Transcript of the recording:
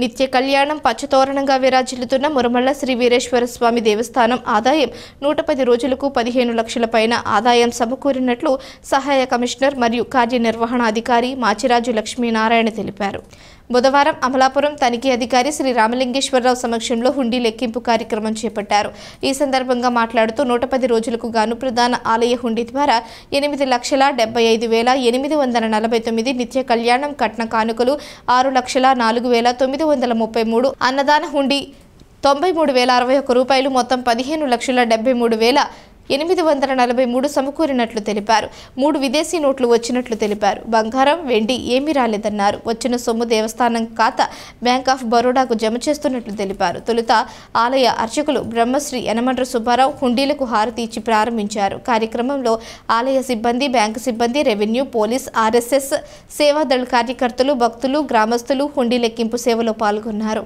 నిత్య కళ్యాణం పచ్చతోరణంగా విరాజిల్లుతున్న మురమళ్ళ శ్రీ వీరేశ్వర స్వామి దేవస్థానం ఆదాయం 110 రోజులకు 15 లక్షల పైన ఆదాయం సమకూరినట్లు సహాయ కమిషనర్ మరియు కార్యనిర్వహణాధికారి మాచిరాజు లక్ష్మీనారాయణ తెలిపారు. బుధవారం అమలాపురం తనిఖీ అధికారి శ్రీ రామలింగేశ్వరరావు సమక్షంలో హుండీ లెక్కింపు కార్యక్రమం చేపట్టారు. ఈ సందర్భంగా మాట్లాడుతూ 110 రోజులకు గాను ప్రధాన ఆలయ హుండీ ద్వారా 8,75,849 నిత్య కళ్యాణం కట్న కానుకలు 6,04,933 అన్నదాన హుండీ 93,061 రూపాయలు మొత్తం 15,73,843 సమకూరినట్లు తెలిపారు. 3 విదేశీ నోట్లు వచ్చినట్లు తెలిపారు. బంగారం వెండి ఏమీ రాలేదన్నారు. వచ్చిన సొమ్ము దేవస్థానం ఖాతా బ్యాంక్ ఆఫ్ బరోడాకు జమ చేస్తున్నట్లు తెలిపారు. తొలుత ఆలయ అర్చకులు బ్రహ్మశ్రీ యనమండ్ర సుబ్బారావు హుండీలకు హారతి ఇచ్చి ప్రారంభించారు. కార్యక్రమంలో ఆలయ సిబ్బంది, బ్యాంకు సిబ్బంది, రెవెన్యూ, పోలీస్, ఆర్ఎస్ఎస్, సేవాదళ కార్యకర్తలు, భక్తులు, గ్రామస్తులు హుండీ లెక్కింపు సేవలో పాల్గొన్నారు.